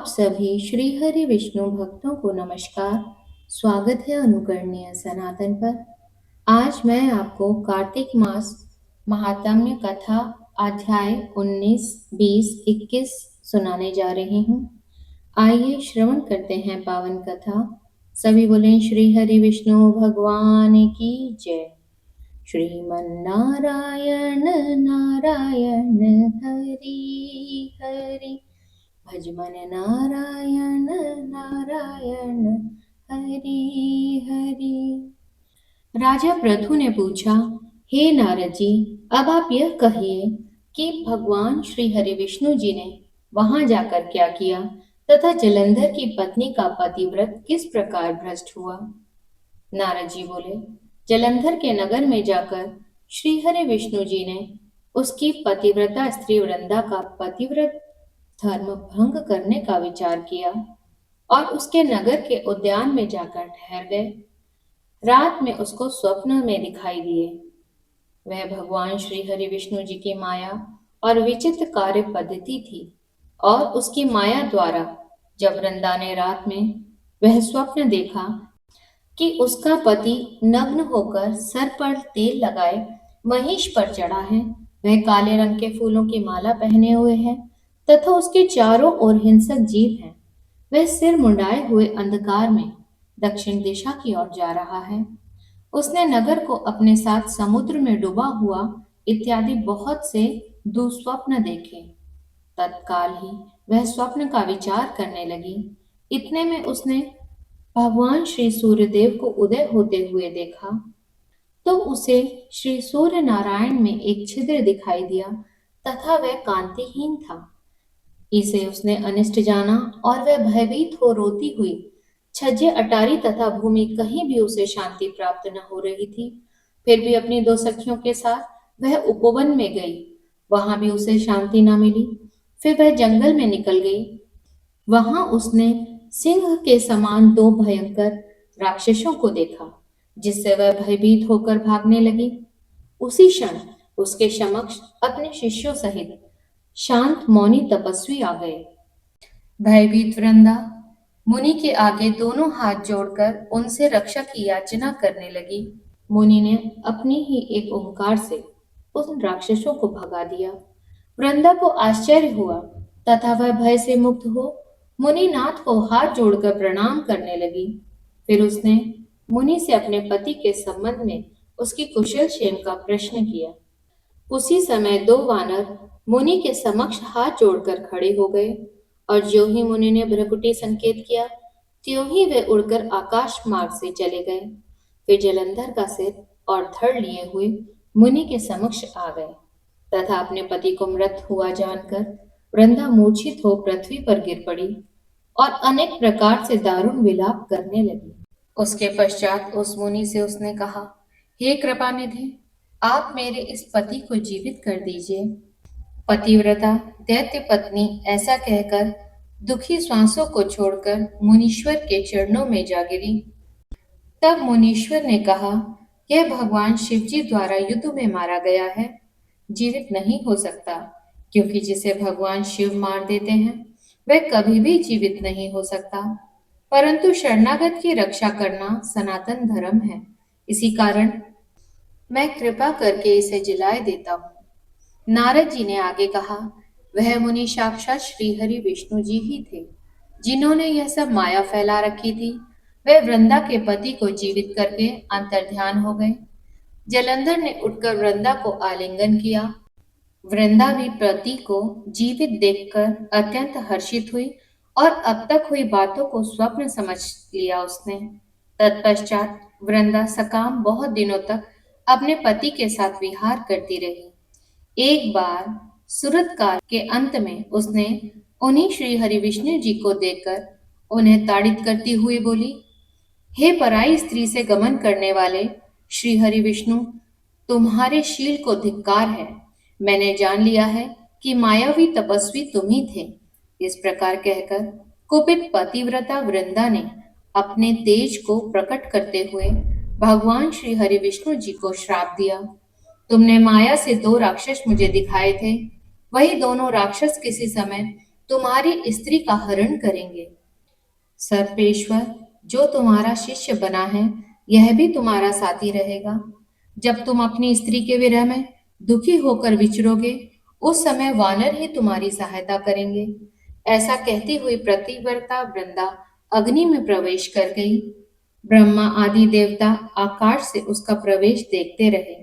सभी श्री हरि विष्णु भक्तों को नमस्कार। स्वागत है अनुकरणीय सनातन पर। आज मैं आपको कार्तिक मास महात्म्य कथा अध्याय 19, 20, 21 सुनाने जा रही हूँ। आइए श्रवण करते हैं पावन कथा। सभी बोलें श्री हरि विष्णु भगवान की जय। श्रीमन्नारायण नारायण हरि हरि, भजमन नारायण नारायण हरि हरि। राजा पृथु ने पूछा, हे नारद जी, अब आप यह कहिए कि भगवान श्री हरि विष्णु जी ने वहां जाकर क्या किया तथा जलंधर की पत्नी का पतिव्रत किस प्रकार भ्रष्ट हुआ। नारद जी बोले, जलंधर के नगर में जाकर श्री हरि विष्णु जी ने उसकी पतिव्रता स्त्री वृंदा का पतिव्रत धर्म भंग करने का विचार किया और उसके नगर के उद्यान में जाकर ठहर गए। रात में उसको स्वप्न में दिखाई दिए। वह भगवान श्री हरि विष्णु जी की माया और विचित्र कार्य पद्धति थी और उसकी माया द्वारा जब वृंदा ने रात में वह स्वप्न देखा कि उसका पति नग्न होकर सर पर तेल लगाए महिष पर चढ़ा है, वह काले रंग के फूलों की माला पहने हुए है तथा उसके चारों ओर हिंसक जीव हैं। वह सिर मुंडाए हुए अंधकार में दक्षिण दिशा की ओर जा रहा है। उसने नगर को अपने साथ समुद्र में डूबा हुआ इत्यादि बहुत से दुस्वप्न देखे। तत्काल ही वह स्वप्न का विचार करने लगी। इतने में उसने भगवान श्री सूर्यदेव को उदय होते हुए देखा तो उसे श्री सूर्य नारायण में एक छिद्र दिखाई दिया तथा वह कांतिहीन था। इसे उसने अनिष्ट जाना और वह भयभीत हो रोती हुई छज्जे अटारी तथा भूमि कहीं भी उसे शांति प्राप्त न हो रही थी। फिर भी अपनी दो सखियों के साथ वह उपवन में गई, वहां भी उसे शांति न मिली। फिर वह जंगल में निकल गई। वहां उसने सिंह के समान दो भयंकर राक्षसों को देखा जिससे वह भयभीत होकर भागने लगी। उसी क्षण उसके समक्ष अपने शिष्यों सहित शांत मौनी तपस्वी आ गए। भयभीत वृंदा मुनि के आगे दोनों हाथ जोड़कर उनसे रक्षा की याचना करने लगी। मुनि ने अपनी ही एक ओंकार से उन राक्षसों को भगा दिया। वृंदा को आश्चर्य हुआ तथा वह भय से मुक्त हो मुनिनाथ को हाथ जोड़कर प्रणाम करने लगी। फिर उसने मुनि से अपने पति के संबंध में उसकी कुशल क्षेम का प्रश्न किया। उसी समय दो वानर मुनि के समक्ष हाथ जोड़कर खड़े हो गए और ज्यों ही मुनि ने भ्रकुटी संकेत किया त्यों ही वे उड़कर आकाश मार्ग से चले गए। फिर जलंधर का सिर और धड़ लिए हुए मुनि के समक्ष आ गए तथा अपने पति को मृत हुआ जानकर वृंदा मूर्छित हो पृथ्वी पर गिर पड़ी और अनेक प्रकार से दारुण विलाप करने लगी। उसके पश्चात उस मुनि से उसने कहा, हे कृपानिधि, आप मेरे इस पति को जीवित कर दीजिए। पतिव्रता दैत्य पत्नी ऐसा कहकर दुखी श्वासों को छोड़कर मुनीश्वर के चरणों में जा गिरी। तब मुनीश्वर ने कहा, यह भगवान शिवजी द्वारा युद्ध में मारा गया है, जीवित नहीं हो सकता, क्योंकि जिसे भगवान शिव मार देते हैं वह कभी भी जीवित नहीं हो सकता। परंतु शरणागत की रक्षा करना सनातन धर्म है, इसी कारण मैं कृपा करके इसे जिलाए देता हूँ। नारद जी ने आगे कहा, वह मुनि साक्षात श्री हरि विष्णु जी ही थे जिन्होंने यह सब माया फैला रखी थी। वह वृंदा के पति को जीवित करके अंतर्ध्यान हो गए। जलंधर ने उठकर वृंदा को आलिंगन किया। वृंदा भी पति को जीवित देखकर अत्यंत हर्षित हुई और अब तक हुई बातों को स्वप्न समझ लिया उसने। तत्पश्चात वृंदा सकाम बहुत दिनों तक अपने पति के साथ विहार करती रही। एक बार सुरत काल के अंत में उसने उन्हीं श्री हरि विष्णु जी को देखकर उन्हें ताड़ित करती हुई बोली, हे पराई स्त्री से गमन करने वाले श्री हरि विष्णु, तुम्हारे शील को धिक्कार है। मैंने जान लिया है कि मायावी तपस्वी तुम ही थे। इस प्रकार कहकर कुपित पतिव्रता वृंदा ने अपने तेज को प्रकट करते हुए भगवान श्री हरि विष्णु जी को श्राप दिया। तुमने माया से दो राक्षस मुझे दिखाए थे, वही दोनों राक्षस किसी समय तुम्हारी स्त्री का हरण करेंगे। सर्पेश्वर, जो तुम्हारा शिष्य बना है, यह भी तुम्हारा साथी रहेगा। जब तुम अपनी स्त्री के विरह में दुखी होकर विचरोगे, उस समय वानर ही तुम्हारी सहायता करेंगे। ऐसा कहती हुई प्रतिव्रता वृंदा अग्नि में प्रवेश कर गई। ब्रह्मा आदि देवता आकाश से उसका प्रवेश देखते रहे।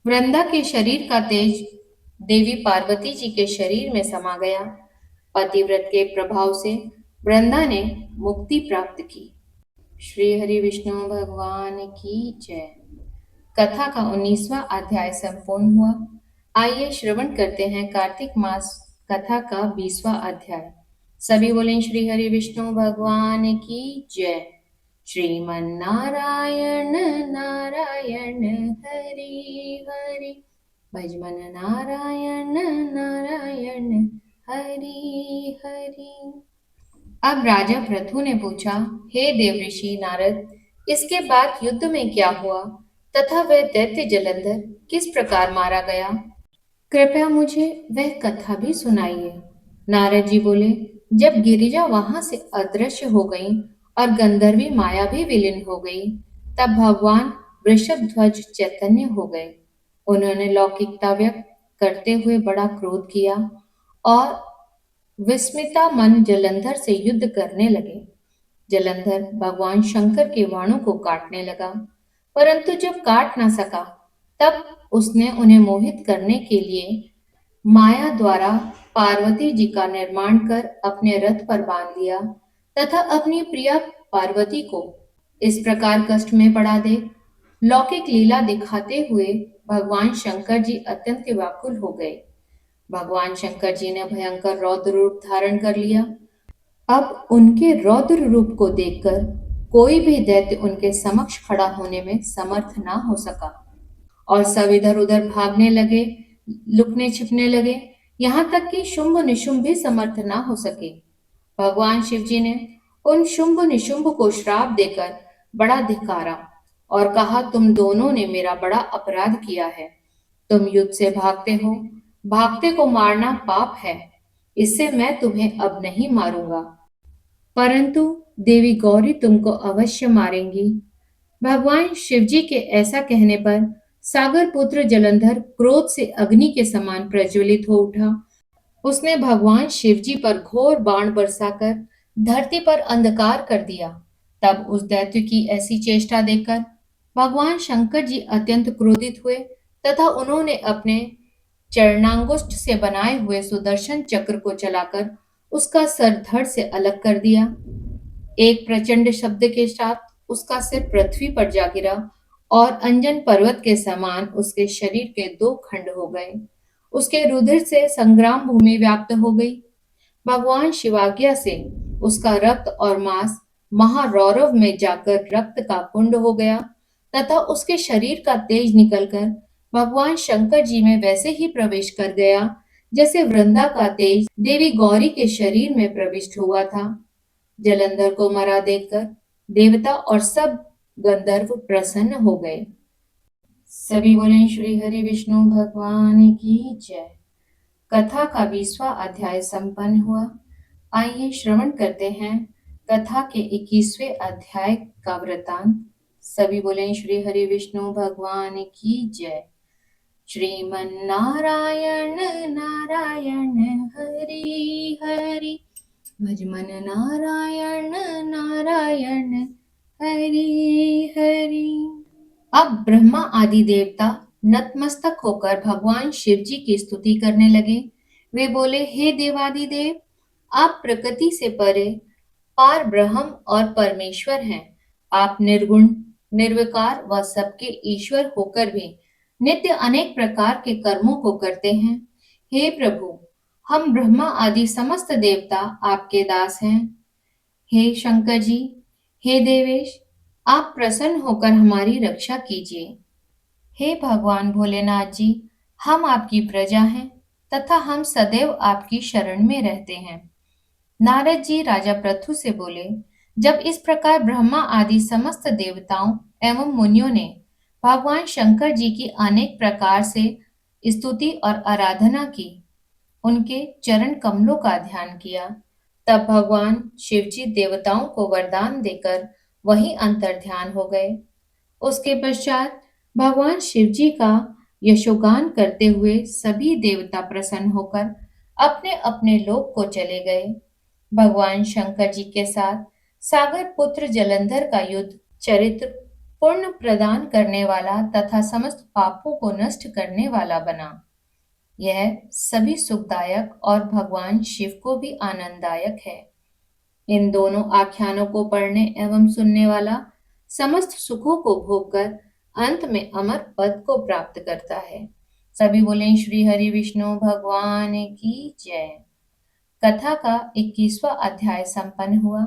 वृंदा के शरीर का तेज देवी पार्वती जी के शरीर में समा गया। पतिव्रत के प्रभाव से वृंदा ने मुक्ति प्राप्त की। श्री हरि विष्णु भगवान की जय। कथा का 19वां अध्याय संपूर्ण हुआ। आइए श्रवण करते हैं कार्तिक मास कथा का 20वां अध्याय। सभी बोलें श्री हरि विष्णु भगवान की जय। श्रीमन नारायण नारायण हरि हरि, भजमन नारायण नारायण हरि हरि। अब राजा पृथु ने पूछा, हे देवऋषि नारद, इसके बाद युद्ध में क्या हुआ तथा वह दैत्य जलंधर किस प्रकार मारा गया? कृपया मुझे वह कथा भी सुनाइए। नारद जी बोले, जब गिरिजा वहां से अदृश्य हो गई और गंधर्वी माया भी विलीन हो गई, तब भगवान वृषभध्वज चैतन्य हो गए। उन्होंने लौकिकता व्यक्त करते हुए बड़ा क्रोध किया और विस्मिता मन जलंधर से युद्ध करने लगे। जलंधर भगवान शंकर के बाणों को काटने लगा, परंतु जब काट न सका, तब उसने उन्हें मोहित करने के लिए माया द्वारा पार्वती जी का निर्माण कर अपने रथ पर बांध दिया तथा अपनी प्रिया पार्वती को इस प्रकार कष्ट में पड़ा दे लौकिक लीला दिखाते हुए भगवान शंकर जी अत्यंत व्याकुल हो गए। भगवान शंकर जी ने भयंकर रौद्र रूप धारण कर लिया। अब उनके रौद्र रूप को देखकर कोई भी दैत्य उनके समक्ष खड़ा होने में समर्थ ना हो सका और सब इधर उधर भागने लगे, लुकने छिपने लगे, यहाँ तक कि शुंभ निशुंभ भी समर्थ ना हो सके। भगवान शिव जी ने उन शुंभ निशुंभ को श्राप देकर बड़ा धिक्कारा और कहा, तुम दोनों ने मेरा बड़ा अपराध किया है। तुम युद्ध से भागते हो, भागते को मारना पाप है, इससे मैं तुम्हें अब नहीं मारूंगा, परंतु देवी गौरी तुमको अवश्य मारेंगी। भगवान शिवजी के ऐसा कहने पर सागर पुत्र जलंधर क्रोध से अग्नि के समान प्रज्वलित हो उठा। उसने भगवान शिवजी पर घोर बाण बरसाकर धरती पर अंधकार कर दिया। तब उस दैत्य की ऐसी चेष्टा देखकर भगवान शंकर जी अत्यंत क्रोधित हुए तथा उन्होंने अपने चरणांगुष्ठ से बनाए हुए सुदर्शन चक्र को चलाकर उसका सर धड़ से अलग कर दिया। एक प्रचंड शब्द के साथ उसका सिर पृथ्वी पर जा गिरा और अंजन पर्वत के समान उसके शरीर के दो खंड हो गए। उसके रुधिर से संग्राम भूमि व्याप्त हो गई। भगवान शिवाज्ञा से उसका रक्त और मांस महारौरव में जाकर रक्त का कुंड हो गया तथा उसके शरीर का तेज निकलकर भगवान शंकर जी में वैसे ही प्रवेश कर गया जैसे वृंदा का तेज देवी गौरी के शरीर में प्रविष्ट हुआ था। जलंधर को मरा देखकर देवता और सब गंधर्व प्रसन्न हो गए। सभी बोले श्री हरि विष्णु भगवान की जय। कथा का 20वां अध्याय संपन्न हुआ। आइए श्रवण करते हैं कथा के 21वें अध्याय का वृतांत। सभी बोले श्री हरि विष्णु भगवान की जय। श्रीमन नारायण नारायण हरि हरि, भजमन नारायण नारायण हरि हरि। अब ब्रह्मा आदि देवता नतमस्तक होकर भगवान शिव जी की स्तुति करने लगे। वे बोले, हे देवादिदेव, आप प्रकृति से परे पार ब्रह्म और परमेश्वर हैं। आप निर्गुण, निर्विकार व सबके ईश्वर होकर भी नित्य अनेक प्रकार के कर्मों को करते हैं। हे प्रभु, हम ब्रह्मा आदि समस्त देवता आपके दास हैं। हे शंकर जी, हे देवेश, आप प्रसन्न होकर हमारी रक्षा कीजिए। हे भगवान भोलेनाथ जी, हम आपकी प्रजा हैं तथा हम सदैव आपकी शरण में रहते हैं। नारद जी राजा पृथु से बोले, जब इस प्रकार ब्रह्मा आदि समस्त देवताओं एवं मुनियों ने भगवान शंकर जी की अनेक प्रकार से स्तुति और आराधना की, उनके चरण कमलों का ध्यान किया। तब भगवान शिवजी देवताओं को वरदान देकर वहीं अंतर्ध्यान हो गए। उसके पश्चात भगवान शिवजी का यशोगान करते हुए सभी देवता प्रसन्न होकर अपने अपने लोक को चले गए। भगवान शंकर जी के साथ सागर पुत्र जलंधर का युद्ध चरित्र पुण्य प्रदान करने वाला तथा समस्त पापों को नष्ट करने वाला बना। यह सभी सुखदायक और भगवान शिव को भी आनंददायक है। इन दोनों आख्यानों को पढ़ने एवं सुनने वाला समस्त सुखों को भोगकर अंत में अमर पद को प्राप्त करता है। सभी बोलें श्री हरि विष्णु भगवान की जय। कथा का 21वां अध्याय संपन्न हुआ।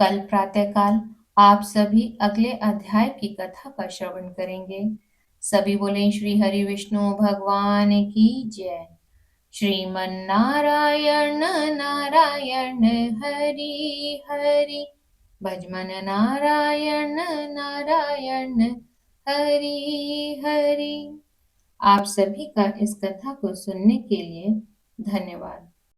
कल प्रातःकाल आप सभी अगले अध्याय की कथा का श्रवण करेंगे। सभी बोलें श्री हरि विष्णु भगवान की जय। श्रीमन्नारायण नारायण हरि हरि, भजमन नारायण नारायण हरि हरि। आप सभी का इस कथा को सुनने के लिए धन्यवाद।